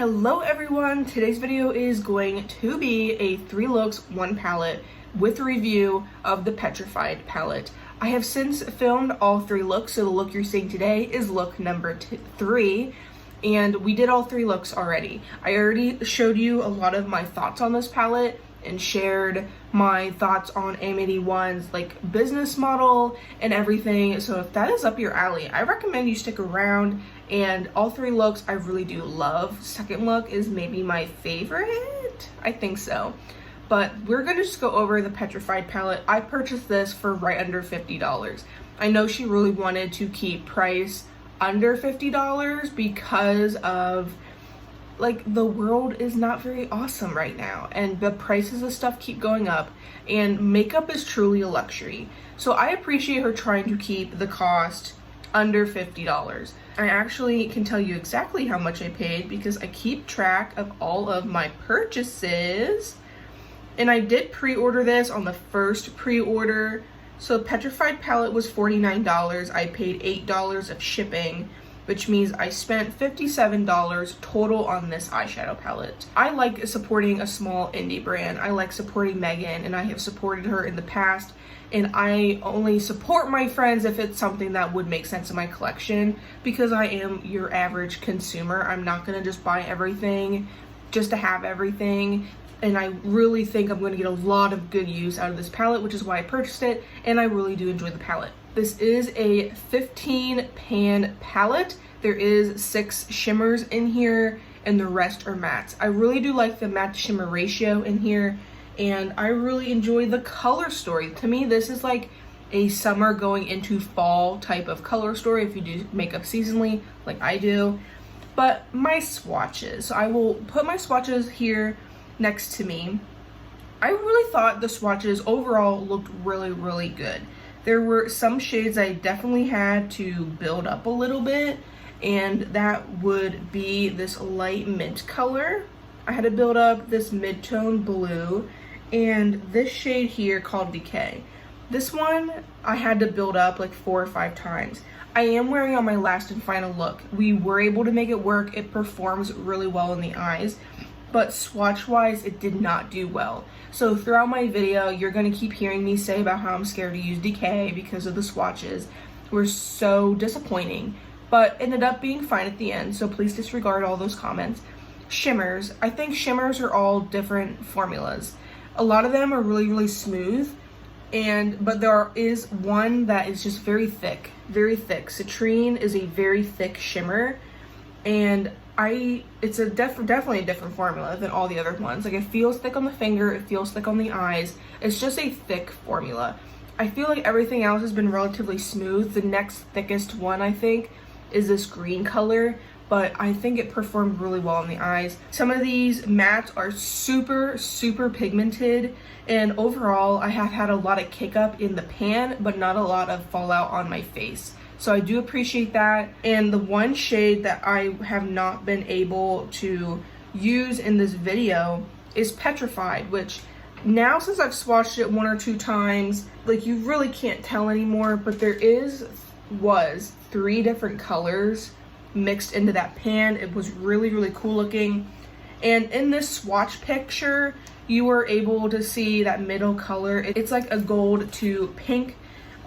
Hello everyone, today's video is going to be a 3 looks 1 palette with a review of the Petrified palette. I have since filmed all 3 looks, so the look you're seeing today is look number 3, and we did all 3 looks already. I already showed you a lot of my thoughts on this palette and shared my thoughts on M81's like business model and everything, so if that is up your alley, I recommend you stick around. And all 3 looks I really do love. Second look is maybe my favorite, I think so. But we're gonna just go over the Petrified palette. I purchased this for right under $50. I know she really wanted to keep price under $50 because of like the world is not very awesome right now and the prices of stuff keep going up and makeup is truly a luxury. So I appreciate her trying to keep the cost under $50. I actually can tell you exactly how much I paid because I keep track of all of my purchases, and I did pre-order this on the first pre-order. So Petrified palette was $49. I paid $8 of shipping, which means I spent $57 total on this eyeshadow palette. I like supporting a small indie brand. I like supporting Megan, and I have supported her in the past, and I only support my friends if it's something that would make sense in my collection because I am your average consumer. I'm not gonna just buy everything just to have everything, and I really think I'm gonna get a lot of good use out of this palette, which is why I purchased it, and I really do enjoy the palette. This is a 15 pan palette. There is 6 shimmers in here and the rest are mattes. I really do like the matte to shimmer ratio in here, and I really enjoy the color story. To me, this is like a summer going into fall type of color story if you do makeup seasonally like I do. But my swatches, so I will put my swatches here next to me. I really thought the swatches overall looked really good. There were some shades I definitely had to build up a little bit, and that would be this light mint color. I had to build up this mid-tone blue, and this shade here called Decay. This one I had to build up like 4 or 5 times. I am wearing on my last and final look. We were able to make it work. It performs really well in the eyes, but swatch wise it did not do well. So throughout my video you're gonna keep hearing me say about how I'm scared to use Decay because of the swatches were so disappointing, but ended up being fine at the end, so please disregard all those comments. Shimmers, I think shimmers are all different formulas. A lot of them are really smooth, but there is one that is just very thick. Citrine is a very thick shimmer, and it's definitely a different formula than all the other ones. Like, it feels thick on the finger, it feels thick on the eyes. It's just a thick formula. I feel like everything else has been relatively smooth. The next thickest one, I think, is this green color, but I think it performed really well in the eyes. Some of these mattes are super pigmented, and overall I have had a lot of kick up in the pan, but not a lot of fallout on my face. So I do appreciate that. And the one shade that I have not been able to use in this video is Petrified, which now since I've swatched it 1 or 2 times, like, you really can't tell anymore, but there was 3 different colors mixed into that pan. It was really cool looking. And in this swatch picture, you were able to see that middle color. It's like a gold to pink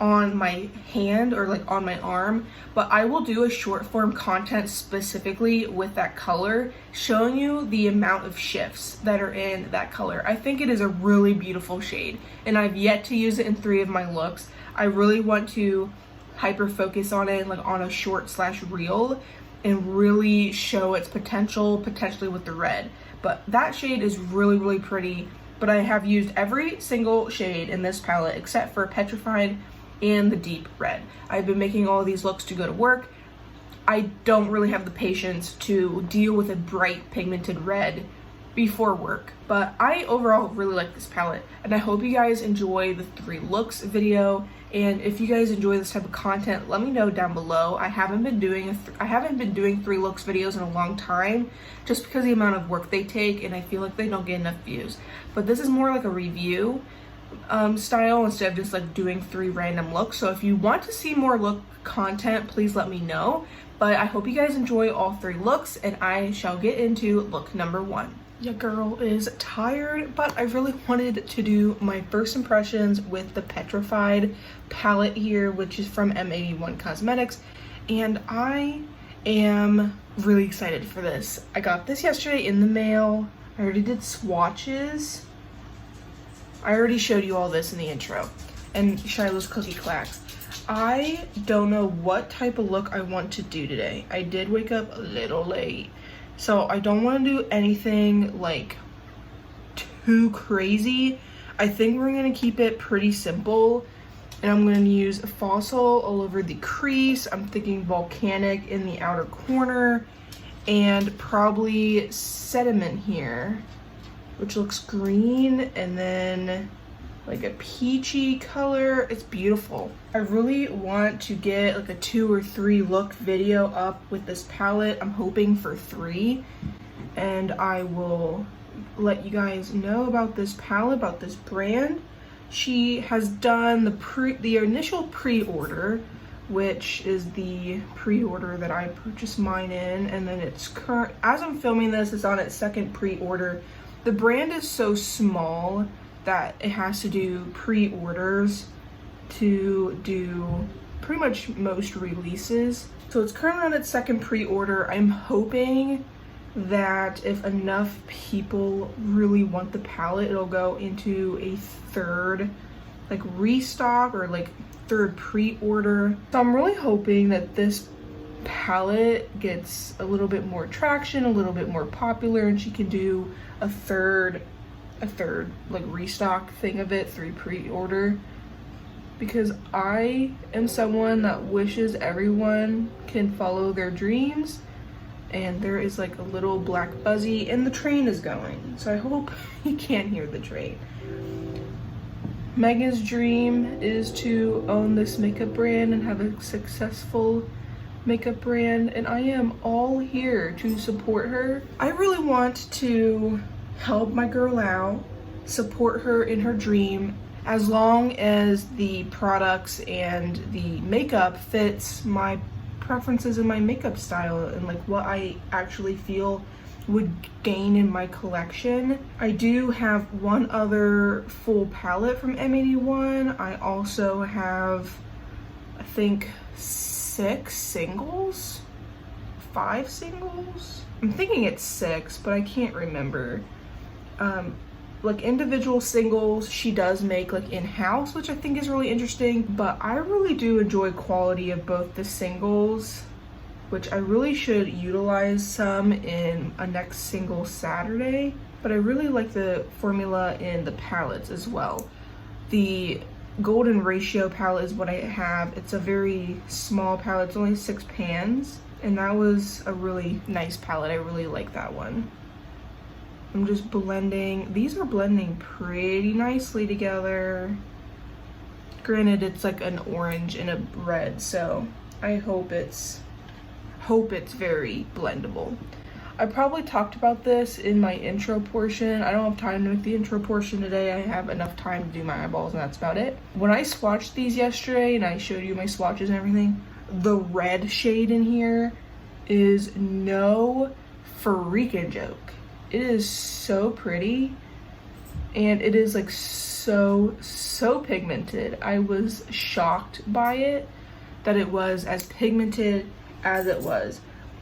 on my hand or like on my arm, but I will do a short form content specifically with that color, showing you the amount of shifts that are in that color. I think it is a really beautiful shade, and I've yet to use it in 3 of my looks. I really want to hyper focus on it like on a short / reel and really show its potentially with the red. But that shade is really pretty, but I have used every single shade in this palette except for Petrified and the deep red. I've been making all of these looks to go to work. I don't really have the patience to deal with a bright pigmented red before work, but I overall really like this palette, and I hope you guys enjoy the 3 looks video. And if you guys enjoy this type of content, let me know down below. I haven't been doing 3 looks videos in a long time, just because of the amount of work they take, and I feel like they don't get enough views. But this is more like a review style instead of just like doing 3 random looks. So if you want to see more look content, please let me know. But I hope you guys enjoy all 3 looks, and I shall get into look number 1. Your girl is tired, but I really wanted to do my first impressions with the Petrified palette here, which is from M81 Cosmetics, and I am really excited for this. I got this yesterday in the mail. I already did swatches. I already showed you all this in the intro. And Shiloh's Cookie Clacks. I don't know what type of look I want to do today. I did wake up a little late, so I don't want to do anything like too crazy. I think we're gonna keep it pretty simple, and I'm gonna use Fossil all over the crease. I'm thinking Volcanic in the outer corner, and probably Sediment here, which looks green, and then like a peachy color. It's beautiful. I really want to get like a 2 or 3 look video up with this palette. I'm hoping for 3, and I will let you guys know about this palette, about this brand. She has done the initial pre-order, which is the pre-order that I purchased mine in, and then it's current, as I'm filming this, it's on its 2nd pre-order. The brand is so small that it has to do pre-orders to do pretty much most releases. So it's currently on its 2nd pre-order. I'm hoping that if enough people really want the palette, it'll go into a 3rd like restock or like 3rd pre-order. So I'm really hoping that this palette gets a little bit more traction, a little bit more popular, and she can do a third like restock thing of it, 3 pre-order, because I am someone that wishes everyone can follow their dreams, and there is like a little black buzzy and the train is going, so I hope you can't hear the train. Megan's dream is to own this makeup brand and have a successful makeup brand, and I am all here to support her. I really want to help my girl out, support her in her dream, as long as the products and the makeup fits my preferences and my makeup style and like what I actually feel would gain in my collection. I do have 1 other full palette from M81. I also have, I think, 6 singles, 5 singles. I'm thinking it's 6, but I can't remember. Like individual singles she does make like in-house, which I think is really interesting, but I really do enjoy quality of both the singles, which I really should utilize some in a next single Saturday, but I really like the formula in the palettes as well. The Golden Ratio palette is what I have. It's a very small palette, it's only 6 pans, and that was a really nice palette. I really like that one. I'm just blending. These are blending pretty nicely together. Granted, it's like an orange and a red, so I hope it's very blendable. I probably talked about this in my intro portion. I don't have time to make the intro portion today. I have enough time to do my eyeballs, and that's about it. When I swatched these yesterday and I showed you my swatches and everything, the red shade in here is no freaking joke. It is so pretty, and it is like so pigmented. I was shocked by it, that it was as pigmented as it was.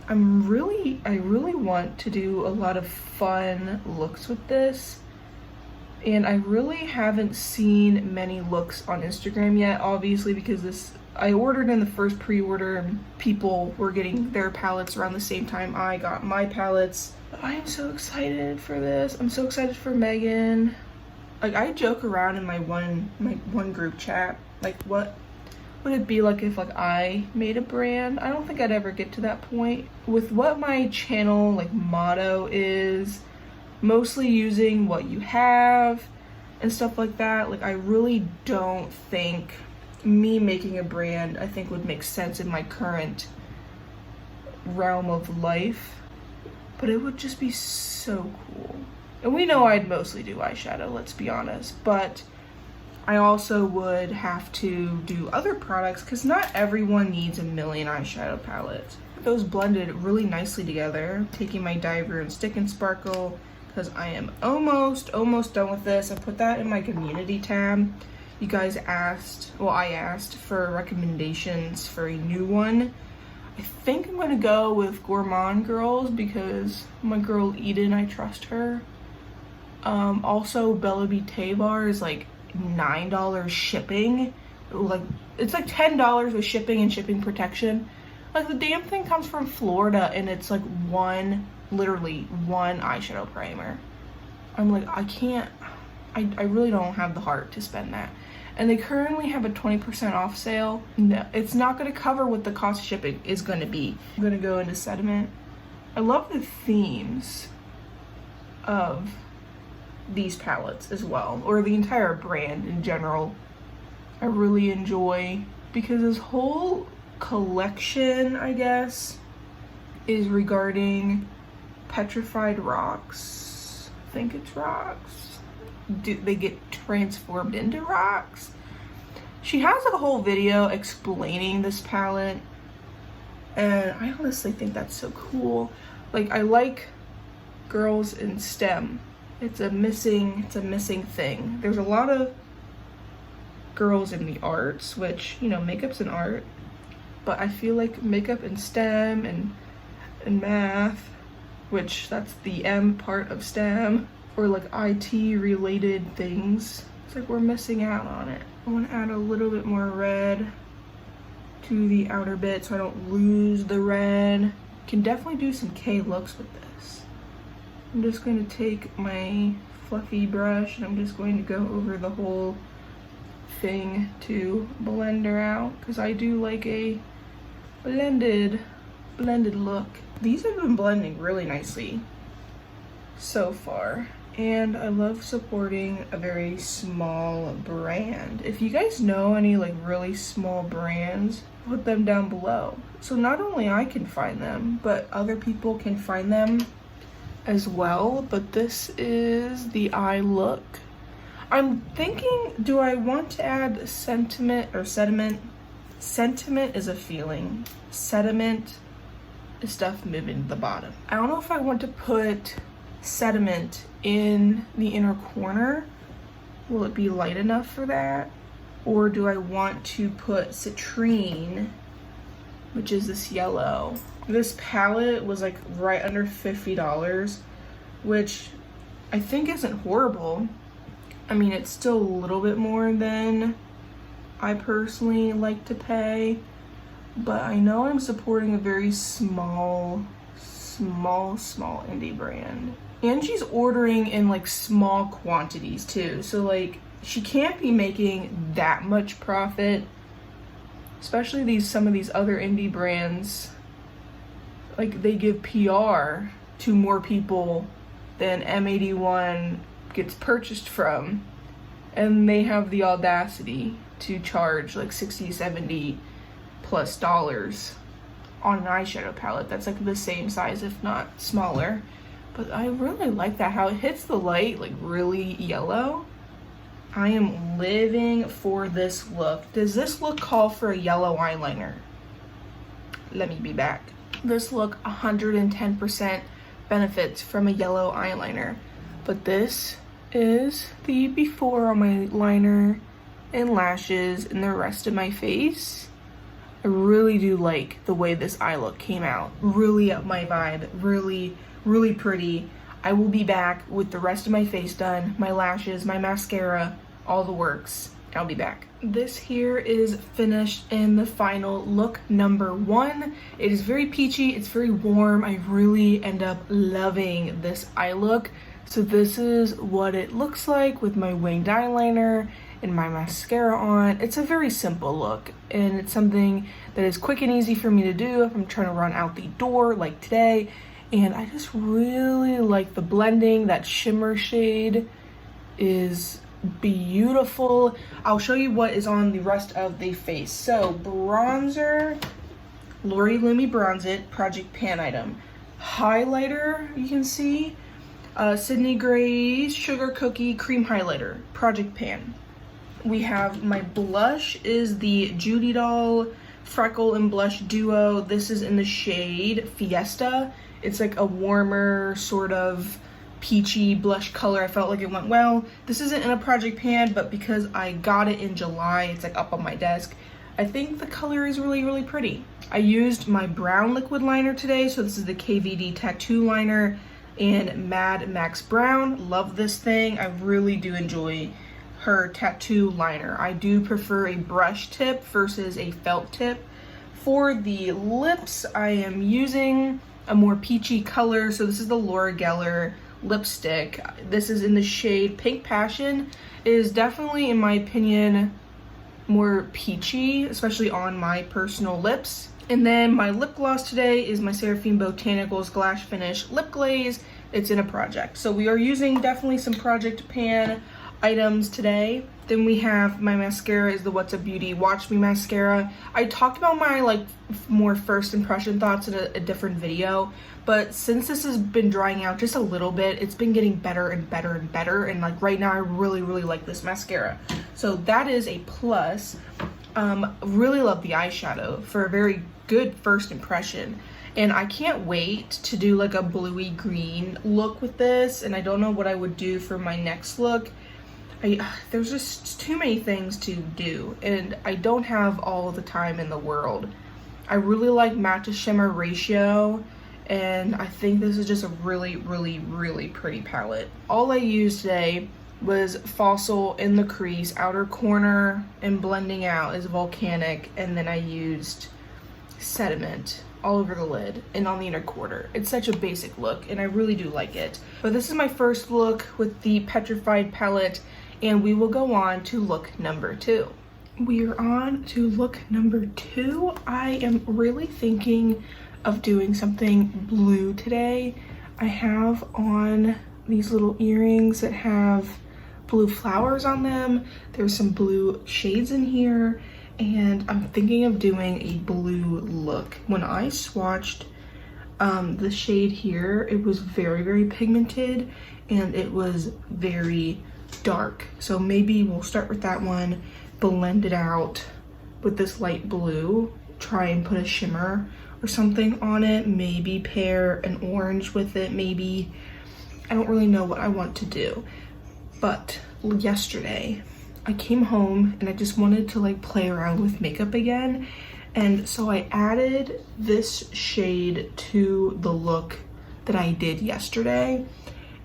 I really want to do a lot of fun looks with this, and I really haven't seen many looks on Instagram yet, obviously, because I ordered in the first pre-order and people were getting their palettes around the same time I got my palettes. I am so excited for this. I'm so excited for Megan. Like, I joke around in my one group chat, like, what would it be like if like I made a brand? I don't think I'd ever get to that point. With what my channel like motto is, mostly using what you have and stuff like that, like I really don't think me making a brand, I think, would make sense in my current realm of life. But it would just be so cool. And we know I'd mostly do eyeshadow, let's be honest, but I also would have to do other products because not everyone needs a million eyeshadow palettes. those blended really nicely together. Taking my Diver and Stick and Sparkle, because I am almost done with this. I put that in my community tab. You guys asked, well, I asked for recommendations for a new one. I think I'm gonna go with Gourmand Girls because my girl Eden, I trust her. Also Bella B Tabar is like $9 shipping. Like, it's like $10 with shipping and shipping protection. Like, the damn thing comes from Florida and it's like literally one eyeshadow primer. I'm like, I really don't have the heart to spend that. And they currently have a 20% off sale. No, it's not gonna cover what the cost of shipping is gonna be. I'm gonna go into Sediment. I love the themes of these palettes as well, or the entire brand in general. I really enjoy, because this whole collection, I guess, is regarding Petrified rocks. I think it's rocks. They get transformed into rocks. She has like a whole video explaining this palette, and I honestly think that's so cool. Like, I like girls in STEM. It's a missing thing. There's a lot of girls in the arts, which, you know, makeup's an art, but I feel like makeup and STEM and math, which that's the M part of STEM, or like IT related things, it's like we're missing out on it. I want to add a little bit more red to the outer bit so I don't lose the red. Can definitely do some K looks with this. I'm just going to take my fluffy brush and I'm just going to go over the whole thing to blend her out, because I do like a blended look. These have been blending really nicely so far, and I love supporting a very small brand. If you guys know any like really small brands, put them down below, so not only I can find them, but other people can find them as well. But this is the eye look. I'm thinking, do I want to add sentiment or sediment? Sentiment is a feeling. Sediment is stuff moving to the bottom. I don't know if I want to put sediment in the inner corner. Will it be light enough for that? Or do I want to put citrine, which is this yellow? This palette was like right under $50, which I think isn't horrible. I mean, it's still a little bit more than I personally like to pay, but I know I'm supporting a very small indie brand. And she's ordering in like small quantities too, so like she can't be making that much profit, especially some of these other indie brands. Like, they give PR to more people than M81 gets purchased from, and they have the audacity to charge like $60-70+ on an eyeshadow palette that's like the same size, if not smaller. But I really like that, how it hits the light like really yellow. I am living for this look. Does this look call for a yellow eyeliner? Let me be back. This look 110% benefits from a yellow eyeliner, but this is the before on my liner and lashes and the rest of my face. I really do like the way this eye look came out. Really up my vibe, really pretty. I will be back with the rest of my face done, my lashes, my mascara, all the works. I'll be back. This here is finished in the final look number 1. It is very peachy, it's very warm. I really end up loving this eye look. So this is what it looks like with my winged eyeliner and my mascara on. It's a very simple look, and it's something that is quick and easy for me to do if I'm trying to run out the door like today. And I just really like the blending. That shimmer shade is beautiful. I'll show you what is on the rest of the face. So bronzer, L'Oreal Lumi Bronze It, Project Pan item. Highlighter, you can see, Sydney Gray's Sugar Cookie Cream Highlighter, Project Pan. We have my blush is the Judy Doll Freckle and Blush Duo. This is in the shade Fiesta. It's like a warmer sort of peachy blush color. I felt like it went well. This isn't in a project pan, but because I got it in July, it's like up on my desk. I think the color is really, really pretty. I used my brown liquid liner today. So this is the KVD Tattoo Liner in Mad Max Brown. Love this thing. I really do enjoy her tattoo liner. I do prefer a brush tip versus a felt tip. For the lips, I am using a more peachy color. So this is the Loreal lipstick. This is in the shade Pink Passion. It is definitely, in my opinion, more peachy, especially on my personal lips. And then my lip gloss today is my Seraphine Botanicals Glass Finish Lip Glaze. It's in a project. So we are using definitely some project pan items today. Then we have my mascara is the What's Up Beauty Watch Me mascara. I talked about my like more first impression thoughts in a different video, but since this has been drying out just a little bit, it's been getting better and better and better, and like right now I really like this mascara. So that is a plus. Really love the eyeshadow for a very good first impression. And I can't wait to do like a bluey green look with this, and I don't know what I would do for my next look. There's just too many things to do, and I don't have all the time in the world. I really like matte to shimmer ratio, and I think this is just a really pretty palette. All I used today was Fossil in the crease, outer corner, and blending out is Volcanic, and then I used Sediment all over the lid and on the inner quarter. It's such a basic look, and I really do like it. But this is my first look with the Petrified palette, and we will go on to look number 2. We are on to look number 2. I am really thinking of doing something blue today. I have on these little earrings that have blue flowers on them. There's some blue shades in here, and I'm thinking of doing a blue look. When I swatched the shade here, it was very pigmented, and it was very dark. So maybe we'll start with that one, blend it out with this light blue, try and put a shimmer or something on it, maybe pair an orange with it, maybe. I don't really know what I want to do. But yesterday I came home and I just wanted to like play around with makeup again, and so I added this shade to the look that I did yesterday,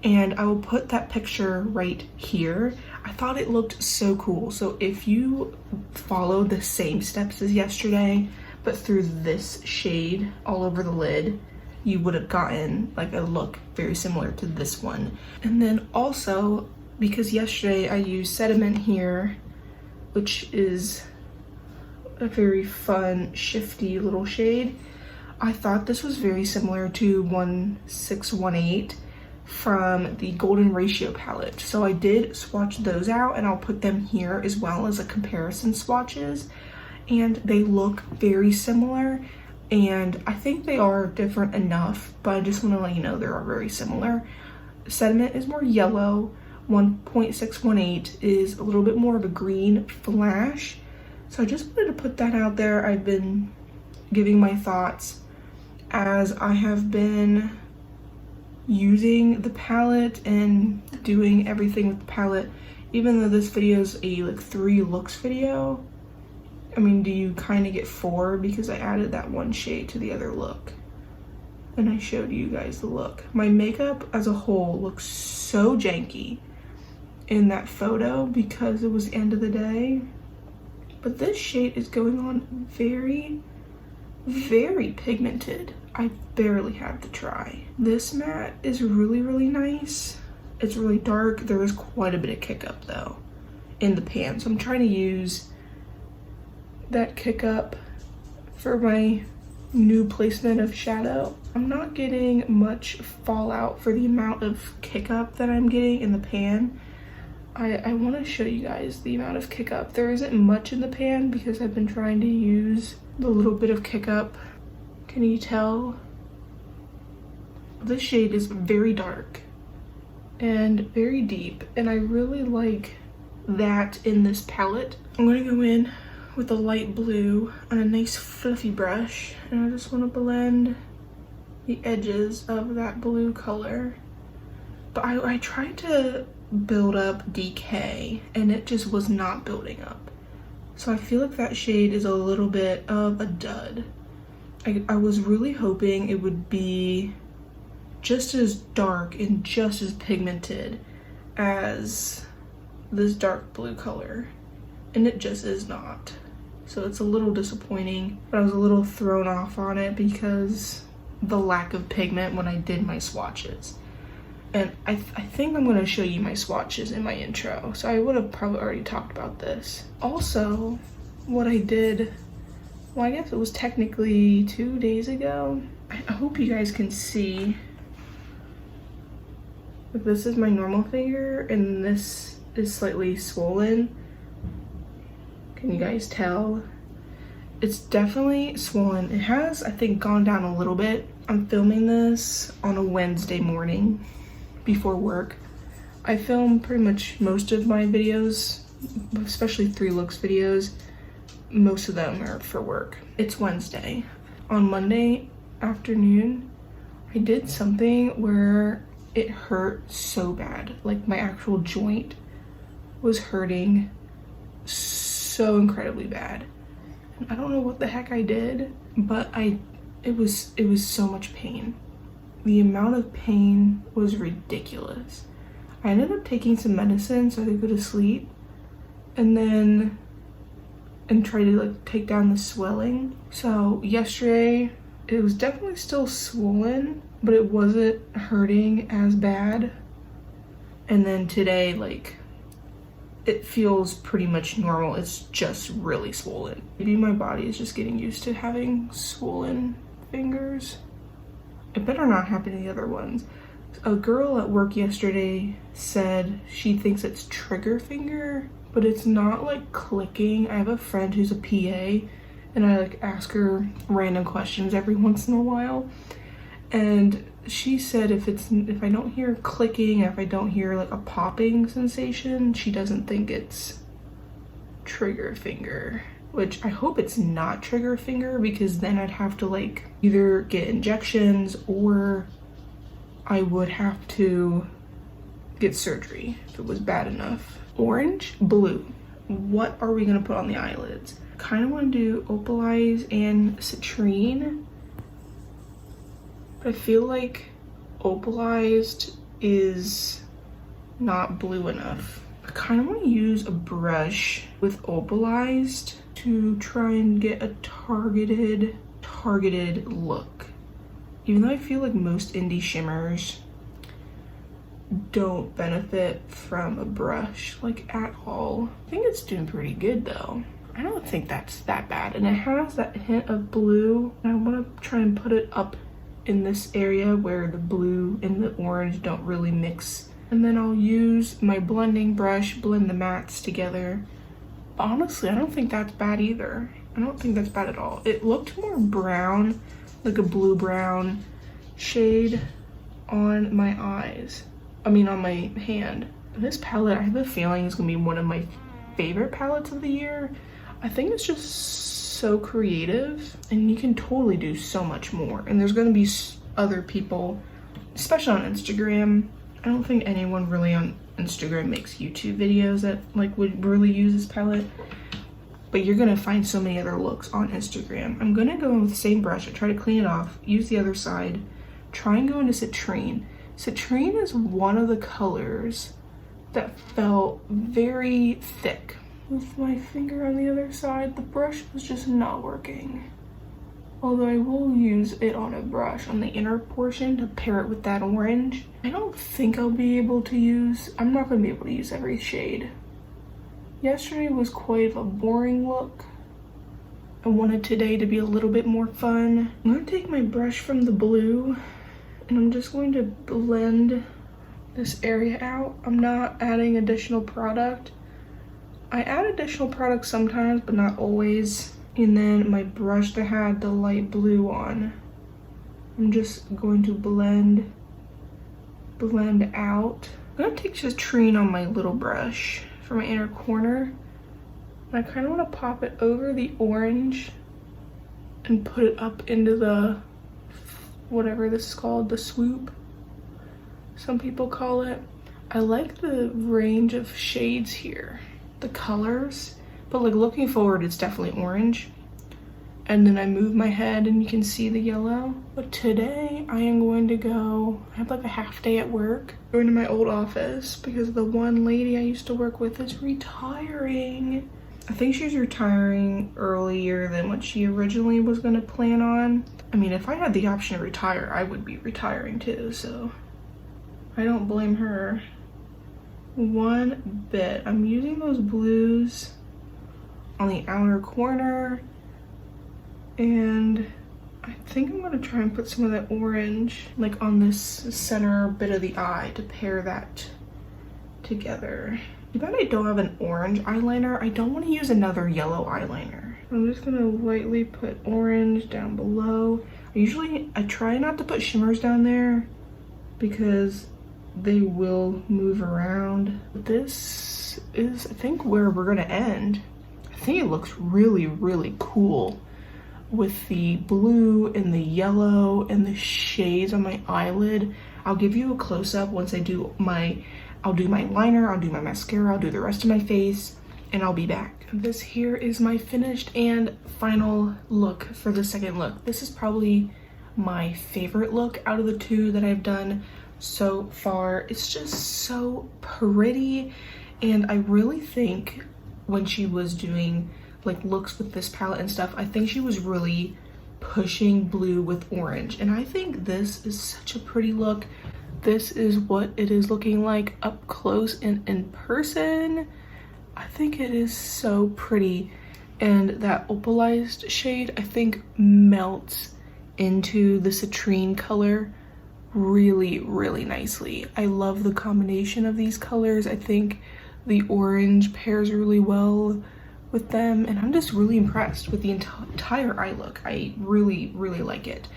and I will put that picture right here. I thought it looked so cool. So if you follow the same steps as yesterday but through this shade all over the lid, you would have gotten like a look very similar to this one. And then also, because yesterday I used Sediment here, which is a very fun shifty little shade, I thought this was very similar to 1618 from the Golden Ratio palette. So I did swatch those out, and I'll put them here as well as a comparison swatches, and they look very similar, and I think they are different enough, but I just want to let you know they are very similar. Sediment is more yellow, 1618 is a little bit more of a green flash. So I just wanted to put that out there. I've been giving my thoughts as I have been using the palette and doing everything with the palette. Even though this video is a like 3 looks video, I mean, do you kind of get 4 because I added that one shade to the other look and I showed you guys the look. My makeup as a whole looks so janky in that photo because it was the end of the day, but this shade is going on very pigmented. I barely had to try. This matte is really nice. It's really dark. There is quite a bit of kick up though in the pan, so I'm trying to use that kick up for my new placement of shadow. I'm not getting much fallout for the amount of kick up that I'm getting in the pan. I want to show you guys the amount of kick up. There isn't much in the pan because I've been trying to use the little bit of kick up. Can you tell? This shade is very dark and very deep, and I really like that in this palette. I'm going to go in with a light blue on a nice fluffy brush, and I just want to blend the edges of that blue color. But I tried to build up decay and it just was not building up. So I feel like that shade is a little bit of a dud. I was really hoping it would be just as dark and just as pigmented as this dark blue color, and it just is not. So it's a little disappointing, but I was a little thrown off on it because the lack of pigment when I did my swatches. And I think I'm going to show you my swatches in my intro, so I would have probably already talked about this. Also, what I did, well, I guess it was technically 2 days ago. I hope you guys can see. This is my normal finger, and this is slightly swollen. Can you guys tell? It's definitely swollen. It has, I think, gone down a little bit. I'm filming this on a Wednesday morning before work. I film pretty much most of my videos, especially 3 looks videos. Most of them are for work. It's Wednesday. On Monday afternoon, I did something where it hurt so bad. Like my actual joint was hurting so incredibly bad. And I don't know what the heck I did, but it was so much pain. The amount of pain was ridiculous. I ended up taking some medicine so I could go to sleep and try to like take down the swelling. So yesterday it was definitely still swollen, but it wasn't hurting as bad. And then today, like, it feels pretty much normal. It's just really swollen. Maybe my body is just getting used to having swollen fingers. It better not happen to the other ones. A girl at work yesterday said she thinks it's trigger finger, but it's not like clicking. I have a friend who's a PA, and I like ask her random questions every once in a while. And she said if I don't hear clicking, if I don't hear like a popping sensation, she doesn't think it's trigger finger. Which I hope it's not trigger finger, because then I'd have to like either get injections or I would have to get surgery if it was bad enough. Orange, blue. What are we gonna put on the eyelids? Kind of want to do Opalize and Citrine. I feel like Opalized is not blue enough. I kind of want to use a brush with Opalized to try and get a targeted look. Even though I feel like most indie shimmers don't benefit from a brush like at all. I think it's doing pretty good though. I don't think that's that bad, and it has that hint of blue. I want to try and put it up in this area where the blue and the orange don't really mix. And then I'll use my blending brush, blend the mattes together. Honestly, I don't think that's bad either. I don't think that's bad at all. It looked more brown, like a blue brown shade on my eyes. I mean on my hand. This palette, I have a feeling is gonna be one of my favorite palettes of the year. I think it's just so creative, and you can totally do so much more. And there's going to be other people, especially on Instagram. I don't think anyone really on Instagram makes YouTube videos that like would really use this palette, but you're going to find so many other looks on Instagram. I'm going to go in with the same brush. I try to clean it off, use the other side, try and go into Citrine. Citrine is one of the colors that felt very thick. With my finger on the other side, the brush was just not working. Although I will use it on a brush on the inner portion to pair it with that orange. I don't think I'll be able to use, I'm not going to be able to use every shade. Yesterday was quite a boring look. I wanted today to be a little bit more fun. I'm going to take my brush from the blue and I'm just going to blend this area out. I'm not adding additional product. I add additional products sometimes, but not always. And then my brush that had the light blue on, I'm just going to blend out. I'm gonna take Citrine on my little brush for my inner corner I kind of want to pop it over the orange and put it up into the, whatever this is called, the swoop, some people call it. I like the range of shades here, the colors, but like looking forward, it's definitely orange. And then I move my head and you can see the yellow. But today I am going to go, I have like a half day at work, going to my old office because the one lady I used to work with is retiring. I think she's retiring earlier than what she originally was gonna plan on. I mean, if I had the option to retire, I would be retiring too, so I don't blame her one bit. I'm using those blues on the outer corner, and I think I'm gonna try and put some of that orange like on this center bit of the eye to pair that together. Too bad I don't have an orange eyeliner. I don't want to use another yellow eyeliner. I'm just gonna lightly put orange down below. I try not to put shimmers down there because they will move around. This is, I think, where we're gonna end. I think it looks really, really cool with the blue and the yellow and the shades on my eyelid. I'll give you a close-up once I'll do my liner, I'll do my mascara, I'll do the rest of my face, and I'll be back. This here is my finished and final look for the second look. This is probably my favorite look out of the two that I've done so far. It's just so pretty, and I really think when she was doing like looks with this palette and stuff, I think she was really pushing blue with orange, and I think this is such a pretty look. This is what it is looking like up close and in person. I think it is so pretty, and that opalized shade I think melts into the citrine color really, really nicely. I love the combination of these colors. I think the orange pairs really well with them, and I'm just really impressed with the entire eye look. I really, really like it.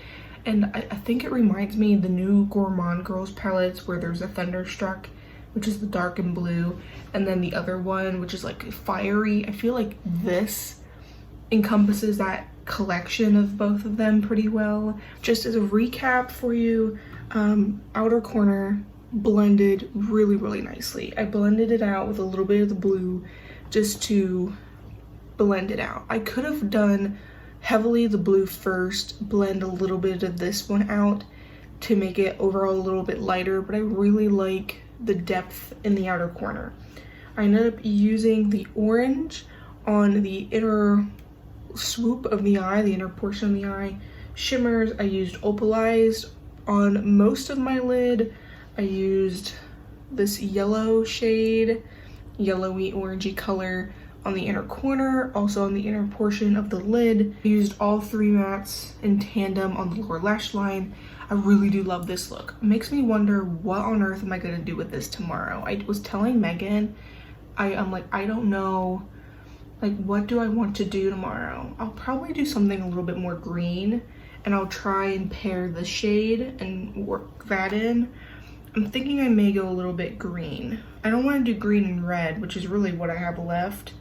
And I think it reminds me of the new Gourmand Girls palettes where there's a Thunderstruck, which is the dark and blue, and then the other one, which is like fiery. I feel like this encompasses that collection of both of them pretty well. Just as a recap for you, outer corner blended really, really nicely. I blended it out with a little bit of the blue just to blend it out. I could have done heavily the blue first, blend a little bit of this one out to make it overall a little bit lighter, but I really like the depth in the outer corner. I ended up using the orange on the inner swoop of the eye, the inner portion of the eye. Shimmers, I used opalized on most of my lid. I used this yellow shade, yellowy orangey color on the inner corner, also on the inner portion of the lid. I used all three mattes in tandem on the lower lash line. I really do love this look. It makes me wonder what on earth am I gonna do with this tomorrow. I was telling Megan, I'm like, I don't know, like what do I want to do tomorrow? I'll probably do something a little bit more green, and I'll try and pair the shade and work that in. I'm thinking I may go a little bit green. I don't want to do green and red, which is really what I have left.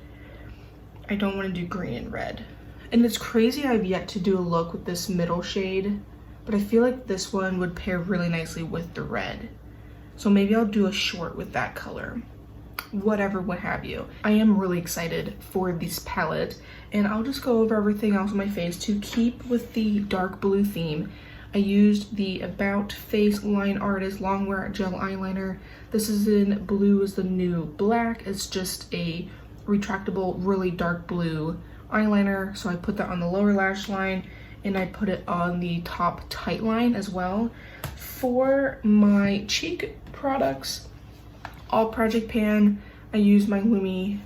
I don't want to do green and red. And it's crazy I've yet to do a look with this middle shade, but I feel like this one would pair really nicely with the red. So maybe I'll do a short with that color. Whatever, what have you. I am really excited for this palette, and I'll just go over everything else on my face to keep with the dark blue theme. I used the About Face Line Artist Longwear Gel Eyeliner. This is in Blue is the New Black. It's just a retractable, really dark blue eyeliner. So I put that on the lower lash line, and I put it on the top tight line as well. For my cheek products, all Project Pan, I used my Lumi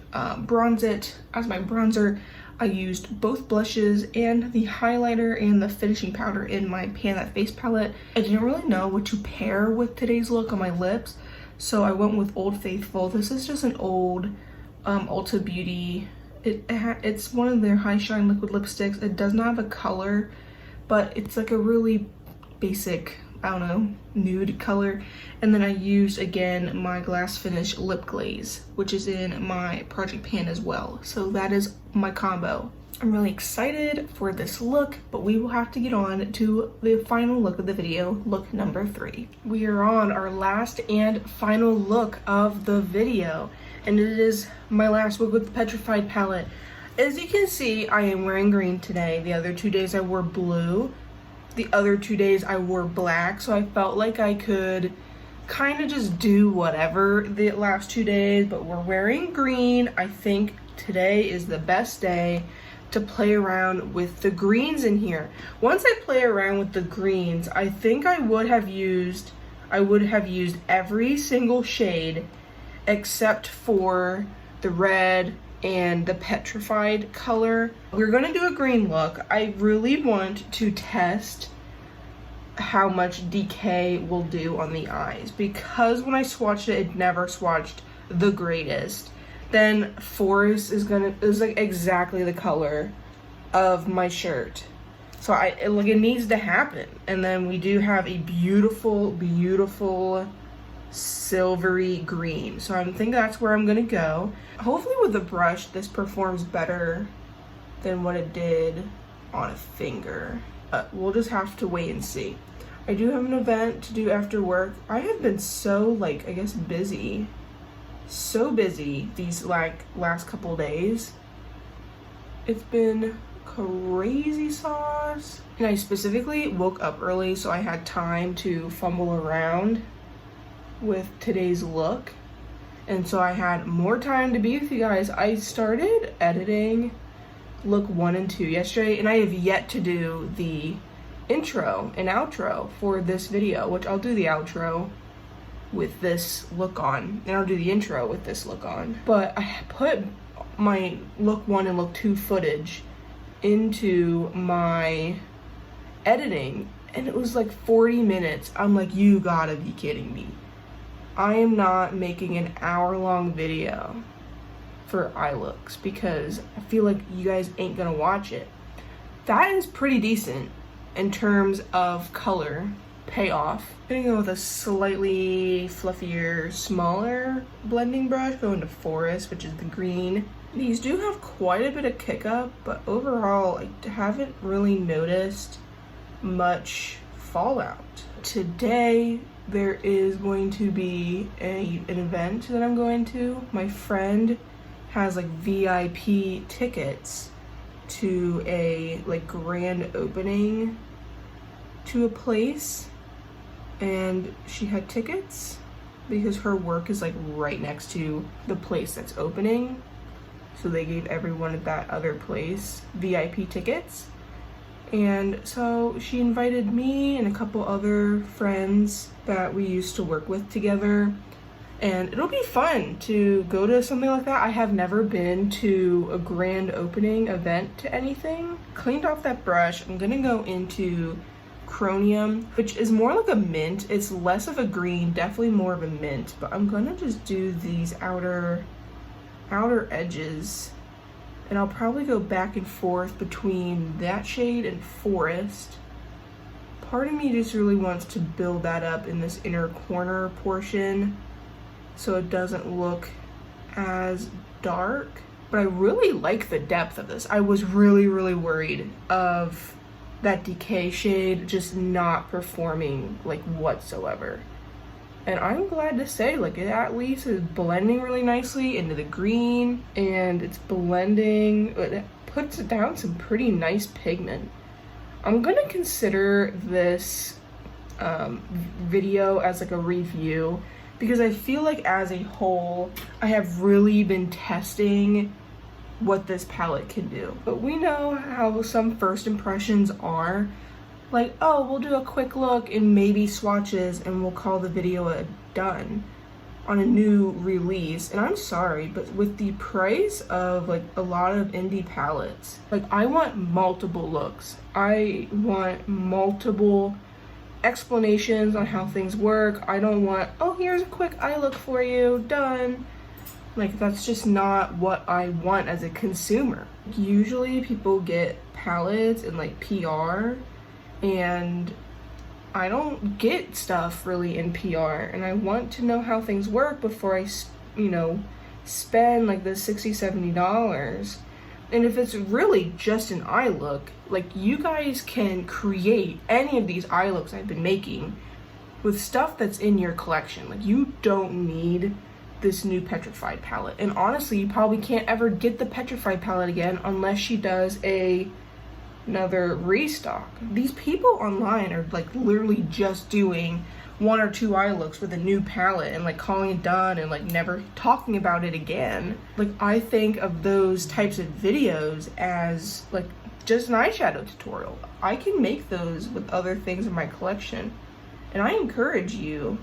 Bronze It as my bronzer. I used both blushes and the highlighter and the finishing powder in my Pan That Face palette. I didn't really know what to pair with today's look on my lips, so I went with Old Faithful. This is just an old Ulta Beauty. It's one of their high shine liquid lipsticks. It does not have a color, but it's like a really basic I don't know, nude color. And then I used, again, my Glass Finish Lip Glaze, which is in my project pan as well. So that is my combo. I'm really excited for this look, but we will have to get on to the final look of the video, look number 3. We are on our last and final look of the video, and it is my last look with the Petrified palette. As you can see, I am wearing green today. The other 2 days I wore blue. The other 2 days I wore black, so I felt like I could kind of just do whatever the last 2 days, but we're wearing green. I think today is the best day to play around with the greens in here. Once I play around with the greens, I think I would have used every single shade except for the red and the Petrified color. We're gonna do a green look. I really want to test how much decay will do on the eyes, because when I swatched it, it never swatched the greatest. Then Forest is like exactly the color of my shirt. So it needs to happen. And then we do have a beautiful, beautiful silvery green. So I think that's where I'm gonna go. Hopefully with the brush, this performs better than what it did on a finger. We'll just have to wait and see. I do have an event to do after work. I have been so, I guess, busy. So busy these last couple days. It's been crazy sauce. And I specifically woke up early so I had time to fumble around with today's look, and so I had more time to be with you guys. I started editing look 1 and 2 yesterday, and I have yet to do the intro and outro for this video, which I'll do the outro with this look on, and I'll do the intro with this look on. But I put my look 1 and look 2 footage into my editing, and it was like 40 minutes. I'm like, you gotta be kidding me. I am not making an hour-long video for eye looks because I feel like you guys ain't gonna watch it. That is pretty decent in terms of color payoff. I'm gonna go with a slightly fluffier, smaller blending brush, going to Forest, which is the green. These do have quite a bit of kick up, but overall I haven't really noticed much fallout. Today there is going to be an event that I'm going to. My friend has VIP tickets to a grand opening to a place, and she had tickets because her work is right next to the place that's opening, so they gave everyone at that other place VIP tickets. And so she invited me and a couple other friends that we used to work with together, and it'll be fun to go to something like that. I have never been to a grand opening event to anything. Cleaned off that brush. I'm gonna go into Chromium, which is more like a mint. It's less of a green, definitely more of a mint, but I'm gonna just do these outer edges, and I'll probably go back and forth between that shade and Forest. Part of me just really wants to build that up in this inner corner portion so it doesn't look as dark, but I really like the depth of this. I was really worried of that decay shade just not performing whatsoever. And I'm glad to say, it at least is blending really nicely into the green, and it's blending, it puts down some pretty nice pigment. I'm gonna consider this video as a review, because I feel like as a whole, I have really been testing what this palette can do. But we know how some first impressions are. Oh, we'll do a quick look and maybe swatches and we'll call the video done on a new release. And I'm sorry, but with the price of a lot of indie palettes, I want multiple looks. I want multiple explanations on how things work. I don't want, oh, here's a quick eye look for you, done. That's just not what I want as a consumer. Usually people get palettes and PR, and I don't get stuff really in PR, and I want to know how things work before I, you know, spend like the $60-70. And if it's really just an eye look, like, you guys can create any of these eye looks I've been making with stuff that's in your collection. Like, you don't need this new Petrified palette. And honestly, you probably can't ever get the Petrified palette again unless she does another restock. These people online are like literally just doing 1 or 2 eye looks with a new palette and like calling it done and like never talking about it again. Like, I think of those types of videos as like just an eyeshadow tutorial. I can make those with other things in my collection, and I encourage you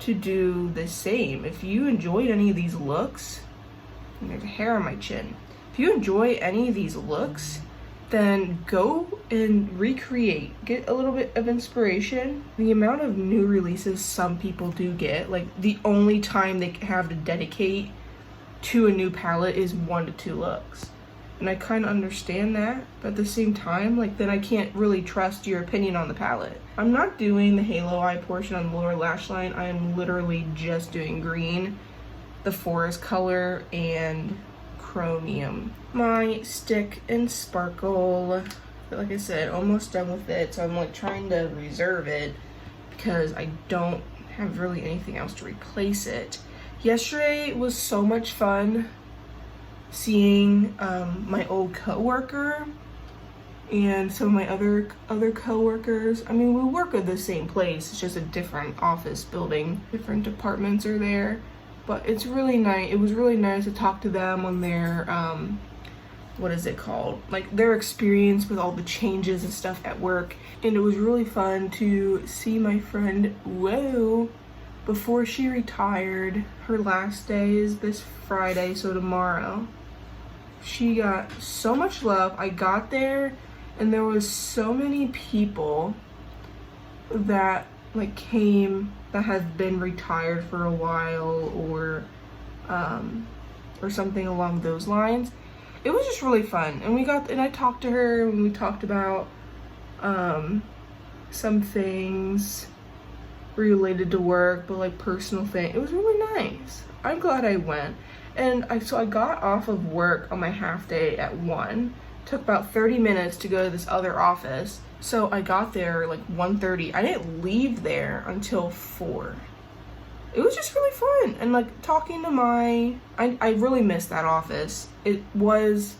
to do the same. If you enjoyed any of these looks, and there's a hair on my chin. If you enjoy any of these looks, then go and recreate, get a little bit of inspiration. The amount of new releases some people do get, like the only time they have to dedicate to a new palette is 1 to 2 looks. And I kind of understand that, but at the same time, like, then I can't really trust your opinion on the palette. I'm not doing the halo eye portion on the lower lash line. I am literally just doing green, the forest color, and chromium. My stick and sparkle, like I said, almost done with it, so I'm like trying to reserve it because I don't have really anything else to replace it. Yesterday was so much fun seeing my old coworker and some of my other coworkers. I mean, we work at the same place, it's just a different office building, different departments are there. But it's really nice. It was really nice to talk to them on their, what is it called? Like, their experience with all the changes and stuff at work. And it was really fun to see my friend Wu before she retired. Her last day is this Friday, so tomorrow. She got so much love. I got there and there was so many people that like came that have been retired for a while or something along those lines. It was just really fun, and I talked to her and we talked about some things related to work, but like personal thing. It was really nice. I'm glad I went. And so I got off of work on my half day at 1. Took about 30 minutes to go to this other office. So I got there like 1:30. I didn't leave there until 4. It was just really fun. And like talking to I really missed that office. It was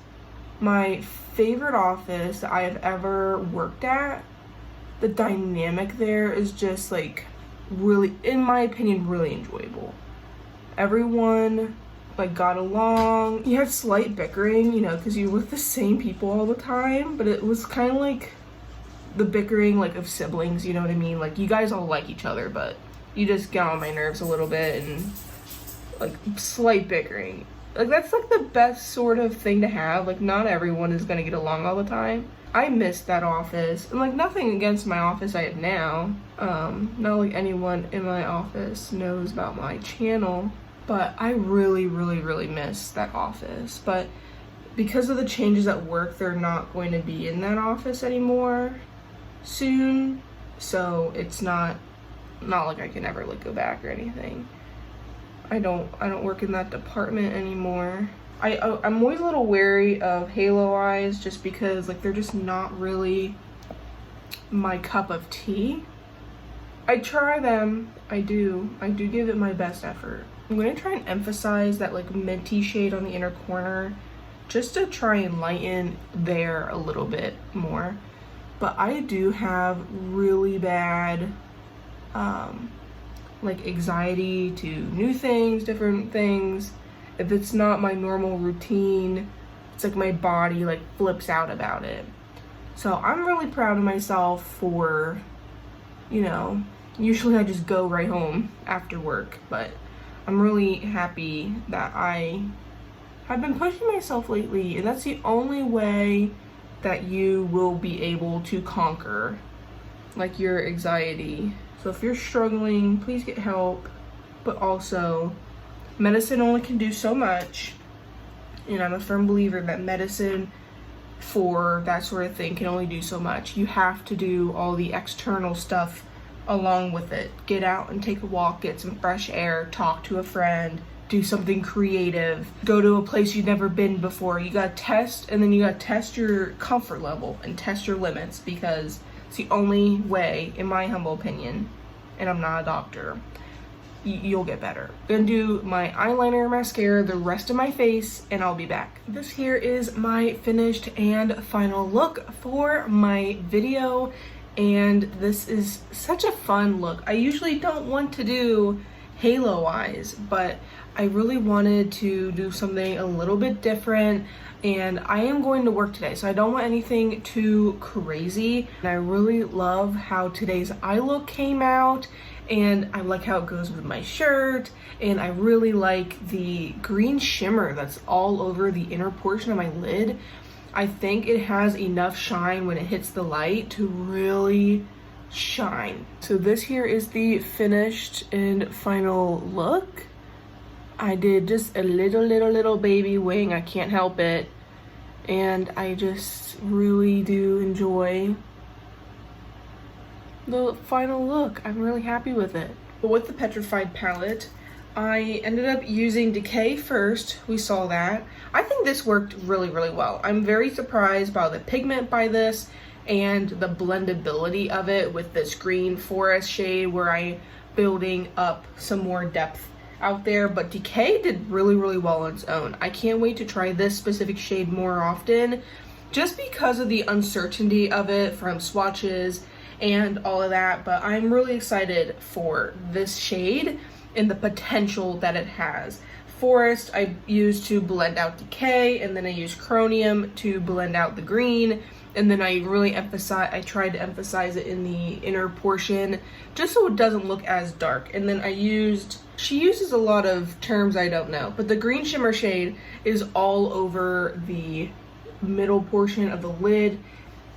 my favorite office that I have ever worked at. The dynamic there is just like really, in my opinion, really enjoyable. Everyone like got along. You had slight bickering, you know, because you're with the same people all the time, but it was kind of like the bickering like of siblings, you know what I mean? Like, you guys all like each other, but you just get on my nerves a little bit, and like slight bickering. Like, that's like the best sort of thing to have. Like, not everyone is gonna get along all the time. I missed that office, and like nothing against my office I have now. Not like anyone in my office knows about my channel, but I really, really, really miss that office. But because of the changes at work, they're not going to be in that office anymore soon. So it's not like I can ever like go back or anything. I don't work in that department anymore. I'm always a little wary of halo eyes just because like they're just not really my cup of tea. I try them, I do give it my best effort. I'm going to try and emphasize that like minty shade on the inner corner just to try and lighten there a little bit more. But I do have really bad like anxiety to new things, different things. If it's not my normal routine, it's like my body like flips out about it. So I'm really proud of myself for, you know, usually I just go right home after work, but I'm really happy that I have been pushing myself lately, and that's the only way that you will be able to conquer like your anxiety. So if you're struggling, please get help, but also medicine only can do so much, and I'm a firm believer that medicine for that sort of thing can only do so much. You have to do all the external stuff along with it. Get out and take a walk, get some fresh air, talk to a friend, do something creative, go to a place you've never been before. You gotta test, and then you gotta test your comfort level and test your limits, because it's the only way, in my humble opinion, and I'm not a doctor, you'll get better. I'm gonna do my eyeliner, mascara, the rest of my face, and I'll be back. This here is my finished and final look for my video, and this is such a fun look. I usually don't want to do halo eyes, but I really wanted to do something a little bit different, and I am going to work today, so I don't want anything too crazy. And I really love how today's eye look came out, and I like how it goes with my shirt, and I really like the green shimmer that's all over the inner portion of my lid. I think it has enough shine when it hits the light to really shine. So this here is the finished and final look. I did just a little baby wing, I can't help it, and I just really do enjoy the final look. I'm really happy with it. But with the Petrified palette, I ended up using Decay first. We saw that. I think this worked really well. I'm very surprised by the pigment by this and the blendability of it with this green forest shade where I'm building up some more depth out there. But Decay did really well on its own. I can't wait to try this specific shade more often, just because of the uncertainty of it from swatches and all of that. But I'm really excited for this shade and the potential that it has. Forest I used to blend out Decay, and then I used Chromium to blend out the green, and then I tried to emphasize it in the inner portion just so it doesn't look as dark. And then she uses a lot of terms I don't know, but the green shimmer shade is all over the middle portion of the lid.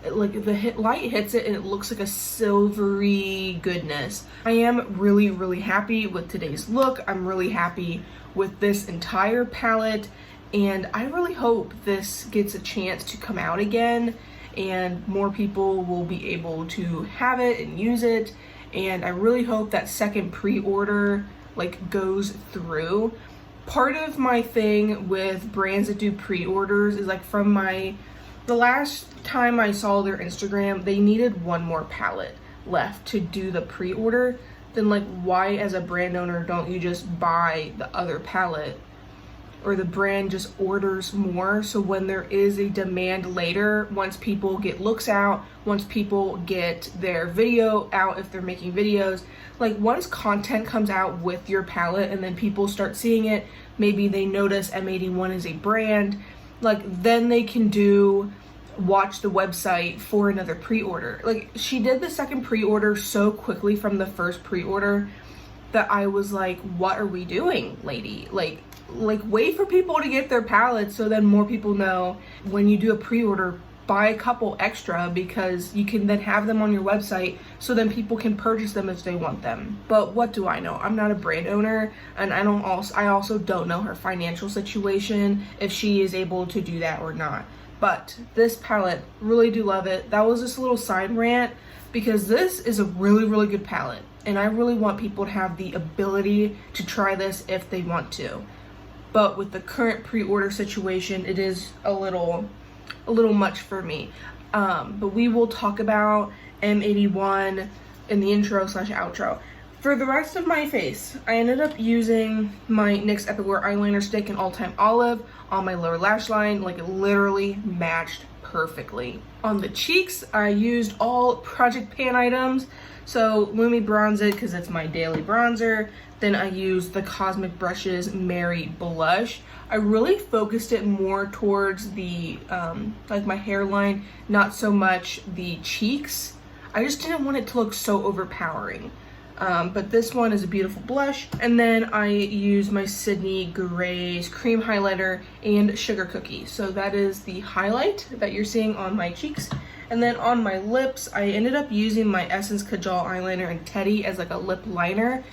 Like the light hits it and it looks like a silvery goodness. I am really happy with today's look. I'm really happy with this entire palette, and I really hope this gets a chance to come out again and more people will be able to have it and use it. And I really hope that second pre-order like goes through. Part of my thing with brands that do pre-orders is like from the last time I saw their Instagram, they needed one more palette left to do the pre-order. Then like, why as a brand owner don't you just buy the other palette, or the brand just orders more, so when there is a demand later, once people get looks out, once people get their video out, if they're making videos, like once content comes out with your palette and then people start seeing it, maybe they notice M81 is a brand, like then they can watch the website for another pre-order. Like she did the second pre-order so quickly from the first pre-order that I was like, what are we doing, lady? Like wait for people to get their palettes so then more people know. When you do a pre-order, buy a couple extra, because you can then have them on your website so then people can purchase them if they want them. But what do I know? I'm not a brand owner, and I also don't know her financial situation, if she is able to do that or not. But this palette, really do love it. That was just a little side rant, because this is a really good palette, and I really want people to have the ability to try this if they want to. But with the current pre-order situation, it is a little much for me. But we will talk about M81 in the intro/outro. For the rest of my face, I ended up using my NYX Epic Wear eyeliner stick in All Time Olive on my lower lash line. Like it literally matched perfectly. On the cheeks, I used all Project Pan items. So Lumi Bronze It, because it's my daily bronzer. Then I used the Cosmic Brushes Mary Blush. I really focused it more towards the, like my hairline, not so much the cheeks. I just didn't want it to look so overpowering. But this one is a beautiful blush. And then I used my Sydney Grace cream highlighter and sugar cookie. So that is the highlight that you're seeing on my cheeks. And then on my lips, I ended up using my Essence Kajal eyeliner in Teddy as like a lip liner.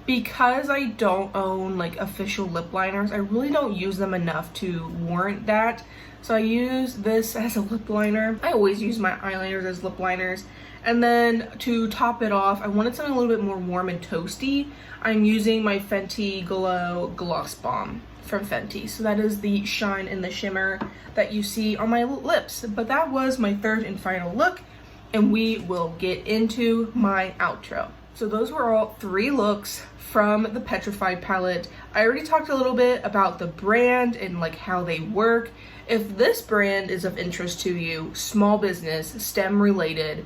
Because I don't own like official lip liners, I really don't use them enough to warrant that. So I use this as a lip liner. I always use my eyeliners as lip liners. And then to top it off, I wanted something a little bit more warm and toasty. I'm using my Fenty Glow Gloss Bomb from Fenty. So that is the shine and the shimmer that you see on my lips. But that was my third and final look, and we will get into my outro. So those were all 3 looks from the Petrified palette. I already talked a little bit about the brand and like how they work. If this brand is of interest to you, small business, STEM related,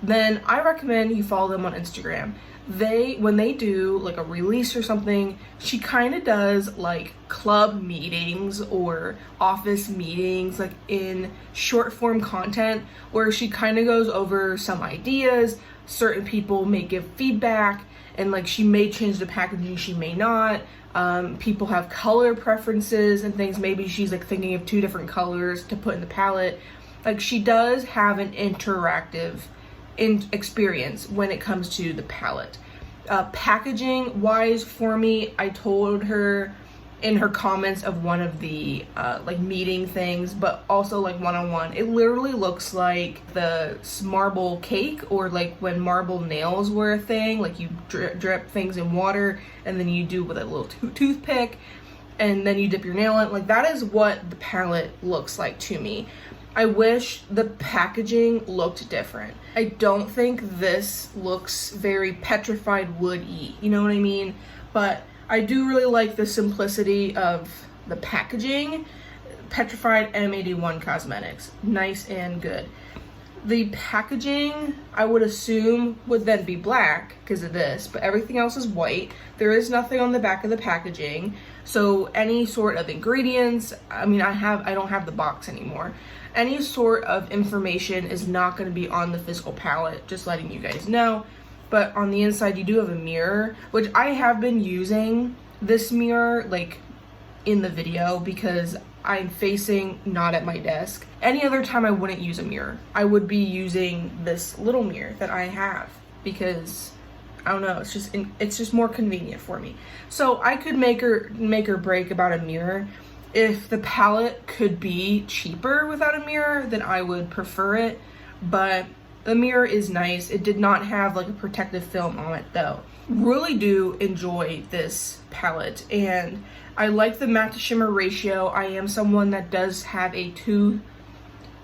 then I recommend you follow them on Instagram. When they do like a release or something, she kind of does like club meetings or office meetings, like in short form content, where she kind of goes over some ideas. Certain people may give feedback, and like she may change the packaging, she may not. People have color preferences and things. Maybe she's like thinking of 2 different colors to put in the palette. Like she does have an interactive experience when it comes to the palette. Packaging wise for me, I told her in her comments of one of the like meeting things, but also like one-on-one, it literally looks like the marble cake, or like when marble nails were a thing, like you drip things in water and then you do with a little toothpick and then you dip your nail in. Like that is what the palette looks like to me. I wish the packaging looked different. I don't think this looks very Petrified wood-y, you know what I mean? But I do really like the simplicity of the packaging. Petrified M81 Cosmetics, nice and good. The packaging, I would assume, would then be black because of this, but everything else is white. There is nothing on the back of the packaging. So any sort of ingredients, I mean, I don't have the box anymore. Any sort of information is not going to be on the physical palette, just letting you guys know. But on the inside, you do have a mirror, which I have been using this mirror like in the video because I'm facing not at my desk. Any other time I wouldn't use a mirror. I would be using this little mirror that I have because I don't know, it's just more convenient for me. So I could make or break about a mirror. If the palette could be cheaper without a mirror, then I would prefer it, but the mirror is nice. It did not have like a protective film on it though. Really do enjoy this palette, and I like the matte to shimmer ratio. I am someone that does have a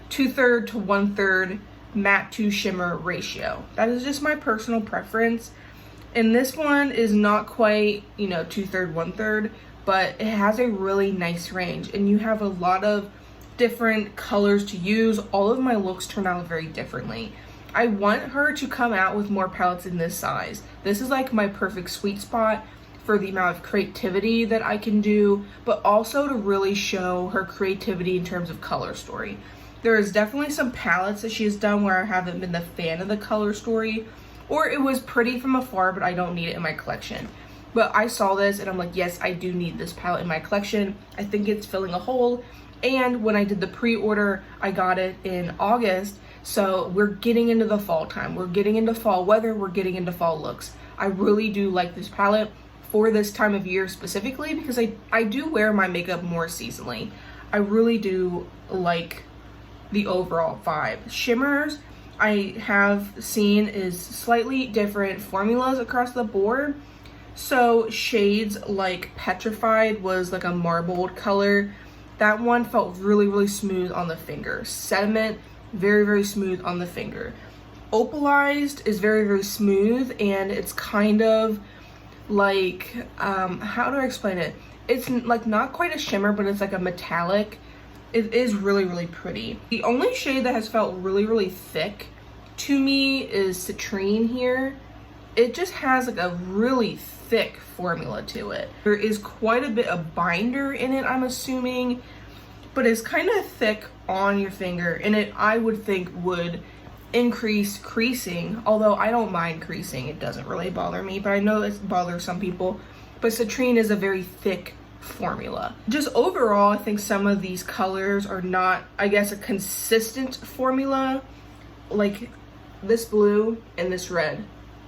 two-third to one-third matte to shimmer ratio. That is just my personal preference. And this one is not quite, you know, 2/3, 1/3, but it has a really nice range, and you have a lot of different colors to use. All of my looks turn out very differently. I want her to come out with more palettes in this size. This is like my perfect sweet spot for the amount of creativity that I can do, but also to really show her creativity in terms of color story. There is definitely some palettes that she has done where I haven't been the fan of the color story, or it was pretty from afar, but I don't need it in my collection. But I saw this and I'm like, yes, I do need this palette in my collection. I think it's filling a hole. And when I did the pre-order, I got it in August. So we're getting into the fall time. We're getting into fall weather. We're getting into fall looks. I really do like this palette for this time of year specifically because I do wear my makeup more seasonally. I really do like the overall vibe. Shimmers I have seen is slightly different formulas across the board. So shades like Petrified was like a marbled color. That one felt really, really smooth on the finger. Sediment, very, very smooth on the finger. Opalized is very, very smooth, and it's kind of like, how do I explain it? It's like not quite a shimmer, but it's like a metallic. It is really, really pretty. The only shade that has felt really, really thick to me is Citrine here. It just has like a really thick formula to it. There is quite a bit of binder in it, I'm assuming, but it's kind of thick on your finger, and it, I would think, would increase creasing, although I don't mind creasing. It doesn't really bother me, but I know it bothers some people. But Citrine is a very thick formula. Just overall, I think some of these colors are not, I guess, a consistent formula. Like this blue and this red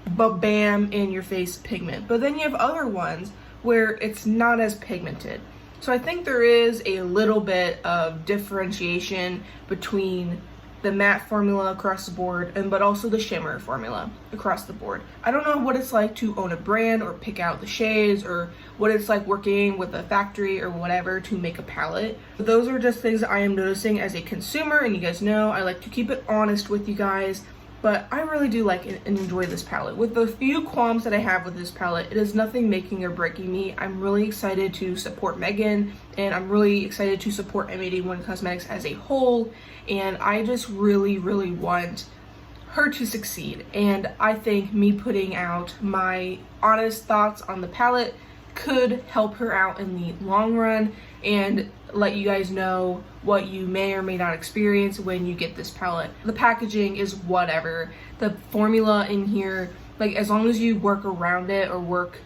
bam in your face pigment. But then you have other ones where it's not as pigmented. So I think there is a little bit of differentiation between the matte formula across the board but also the shimmer formula across the board. I don't know what it's like to own a brand or pick out the shades, or what it's like working with a factory or whatever to make a palette. But those are just things that I am noticing as a consumer, and you guys know I like to keep it honest with you guys. But I really do like and enjoy this palette. With the few qualms that I have with this palette, it is nothing making or breaking me. I'm really excited to support Megan, and I'm really excited to support M81 Cosmetics as a whole, and I just really want her to succeed. And I think me putting out my honest thoughts on the palette could help her out in the long run and let you guys know what you may or may not experience when you get this palette. The packaging is whatever. The formula in here, like, as long as you work around it or work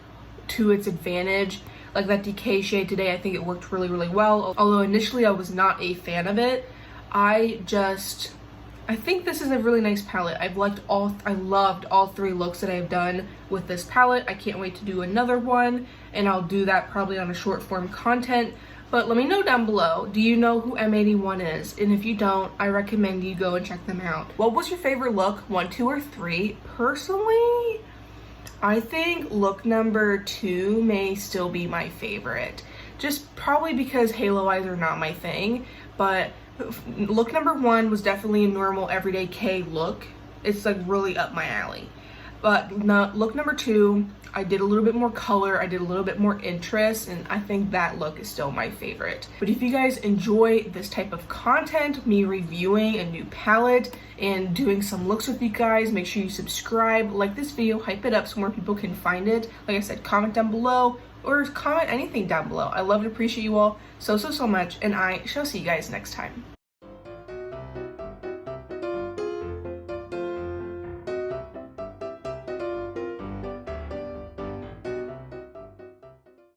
to its advantage, like that decay shade today, I think it worked really well. Although initially I was not a fan of it, I think this is a really nice palette. I loved all 3 looks that I've done with this palette. I can't wait to do another one, and I'll do that probably on a short form content. But let me know down below, do you know who M81 is? And if you don't, I recommend you go and check them out. What was your favorite look, 1, 2, or 3? Personally, I think look number 2 may still be my favorite. Just probably because halo eyes are not my thing, but look number 1 was definitely a normal everyday K look. It's like really up my alley. But look number 2, I did a little bit more color, I did a little bit more interest, and I think that look is still my favorite. But if you guys enjoy this type of content, me reviewing a new palette and doing some looks with you guys, make sure you subscribe, like this video, hype it up so more people can find it. Like I said, comment down below or comment anything down below. I love and appreciate you all so much, and I shall see you guys next time.